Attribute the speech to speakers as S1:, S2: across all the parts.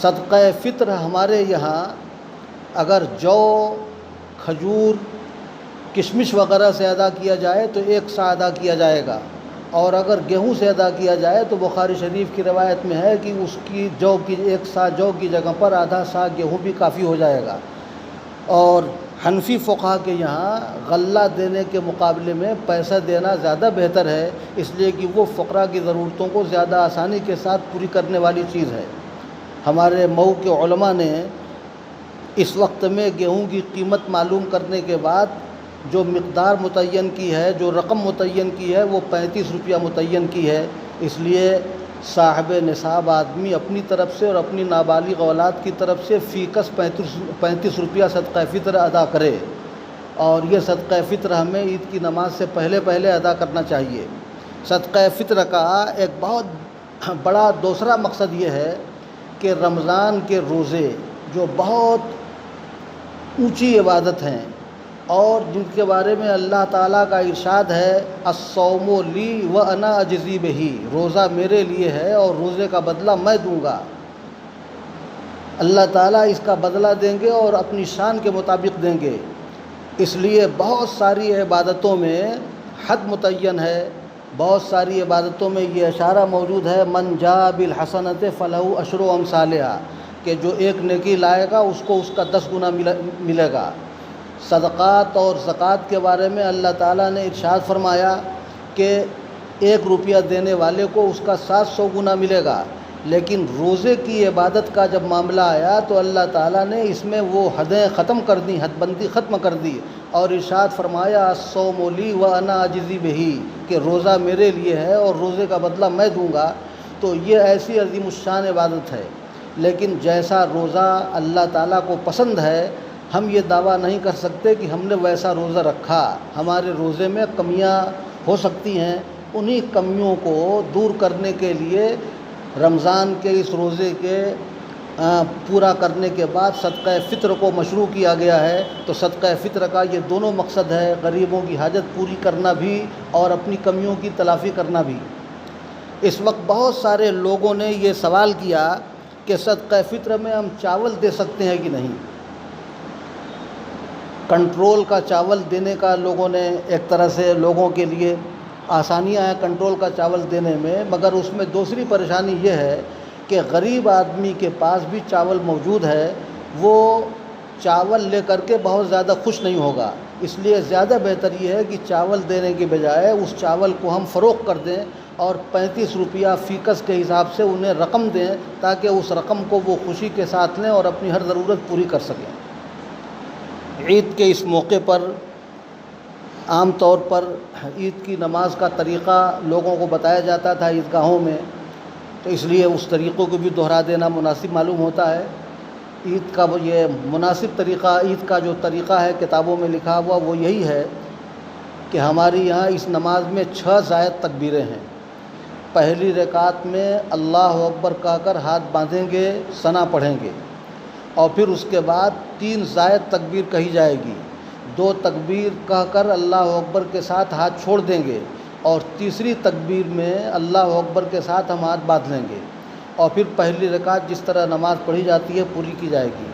S1: صدقہ فطر ہمارے یہاں اگر جو، کھجور، کشمش وغیرہ سے ادا کیا جائے تو 1 سا ادا کیا جائے گا، اور اگر گیہوں سے ادا کیا جائے تو بخاری شریف کی روایت میں ہے کہ اس کی جو کی 1 سا جو کی جگہ پر آدھا سا گیہوں بھی کافی ہو جائے گا۔ اور حنفی فقہا کے یہاں غلہ دینے کے مقابلے میں پیسہ دینا زیادہ بہتر ہے، اس لیے کہ وہ فقراء کی ضرورتوں کو زیادہ آسانی کے ساتھ پوری کرنے والی چیز ہے۔ ہمارے مئو کے علماء نے اس وقت میں گیہوں کی قیمت معلوم کرنے کے بعد جو مقدار متعین کی ہے، جو رقم متعین کی ہے، وہ 35 روپیہ متعین کی ہے۔ اس لیے صاحب نصاب آدمی اپنی طرف سے اور اپنی نابالغ اولاد کی طرف سے فی کس 35 روپیہ صدقہ فطر ادا کرے، اور یہ صدقہ فطر ہمیں عید کی نماز سے پہلے ادا کرنا چاہیے۔ صدقہ فطر کا ایک بہت بڑا دوسرا مقصد یہ ہے کہ رمضان کے روزے جو بہت اونچی عبادت ہیں اور جن کے بارے میں اللہ تعالیٰ کا ارشاد ہے، الصوم لی وانا اجزی بہ، روزہ میرے لیے ہے اور روزے کا بدلہ میں دوں گا۔ اللہ تعالیٰ اس کا بدلہ دیں گے اور اپنی شان کے مطابق دیں گے۔ اس لیے بہت ساری عبادتوں میں حد متعین ہے، بہت ساری عبادتوں میں یہ اشارہ موجود ہے، من جاء بالحسنۃ فلہ عشر امثالہا، کہ جو 1 نیکی لائے گا اس کو اس کا 10 گنا ملے گا۔ صدقات اور زکوٰۃ کے بارے میں اللہ تعالیٰ نے ارشاد فرمایا کہ 1 روپیہ دینے والے کو اس کا 700 گنا ملے گا، لیکن روزے کی عبادت کا جب معاملہ آیا تو اللہ تعالیٰ نے اس میں وہ حدیں ختم کر دیں، حد بندی ختم کر دی، اور ارشاد فرمایا الصوم لی وانا اجزی بہ، کہ روزہ میرے لیے ہے اور روزے کا بدلہ میں دوں گا۔ تو یہ ایسی عظیم الشان عبادت ہے، لیکن جیسا روزہ اللہ تعالیٰ کو پسند ہے، ہم یہ دعویٰ نہیں کر سکتے کہ ہم نے ویسا روزہ رکھا۔ ہمارے روزے میں کمیاں ہو سکتی ہیں، انہی کمیوں کو دور کرنے کے لیے رمضان کے اس روزے کے پورا کرنے کے بعد صدقہ فطر کو مشروع کیا گیا ہے۔ تو صدقہ فطر کا یہ دونوں مقصد ہے، غریبوں کی حاجت پوری کرنا بھی اور اپنی کمیوں کی تلافی کرنا بھی۔ اس وقت بہت سارے لوگوں نے یہ سوال کیا کہ صدقہ فطر میں ہم چاول دے سکتے ہیں کہ نہیں۔ کنٹرول کا چاول دینے کا لوگوں نے ایک طرح سے لوگوں کے لیے آسانیاں ہیں کنٹرول کا چاول دینے میں، مگر اس میں دوسری پریشانی یہ ہے کہ غریب آدمی کے پاس بھی چاول موجود ہے، وہ چاول لے کر کے بہت زیادہ خوش نہیں ہوگا۔ اس لیے زیادہ بہتر یہ ہے کہ چاول دینے کے بجائے اس چاول کو ہم فروخت کر دیں اور 35 روپیہ فی کس کے حساب سے انہیں رقم دیں، تاکہ اس رقم کو وہ خوشی کے ساتھ لیں اور اپنی ہر ضرورت پوری کر سکیں۔ عید کے اس موقع پر عام طور پر عید کی نماز کا طریقہ لوگوں کو بتایا جاتا تھا عیدگاہوں میں، تو اس لیے اس طریقوں کو بھی دہرا دینا مناسب معلوم ہوتا ہے۔ عید کا یہ مناسب طریقہ، عید کا جو طریقہ ہے کتابوں میں لکھا ہوا وہ یہی ہے کہ ہماری یہاں اس نماز میں 6 زائد تکبیریں ہیں۔ پہلی رکعت میں اللہ اکبر کہہ کر ہاتھ باندھیں گے، ثنا پڑھیں گے، اور پھر اس کے بعد 3 زائد تکبیر کہی جائے گی، 2 تکبیر کہہ کر اللہ اکبر کے ساتھ ہاتھ چھوڑ دیں گے، اور تیسری تکبیر میں اللہ اکبر کے ساتھ ہم ہاتھ باندھ لیں گے، اور پھر پہلی رکعت جس طرح نماز پڑھی جاتی ہے پوری کی جائے گی۔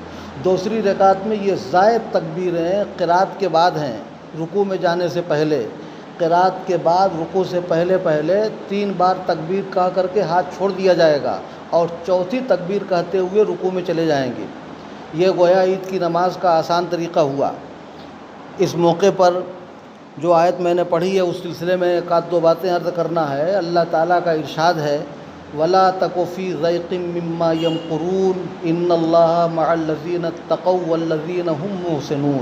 S1: دوسری رکعت میں یہ زائد تکبیریں قرات کے بعد ہیں، رکوع میں جانے سے پہلے، قرات کے بعد رکوع سے پہلے 3 بار تکبیر کہہ کر کے ہاتھ چھوڑ دیا جائے گا، اور چوتھی تکبیر کہتے ہوئے رکوع میں چلے جائیں گے۔ یہ گویا عید کی نماز کا آسان طریقہ ہوا۔ اس موقع پر جو آیت میں نے پڑھی ہے اس سلسلے میں 1-2 باتیں عرض کرنا ہے۔ اللہ تعالیٰ کا ارشاد ہے وَلَا تَكُ فِي ضَيْقٍ مِّمَّا يَمْكُرُونَ إِنَّ اللَّهَ مَعَ الَّذِينَ اتَّقَوْا وَالَّذِينَ هُم مُّحْسِنُونَ۔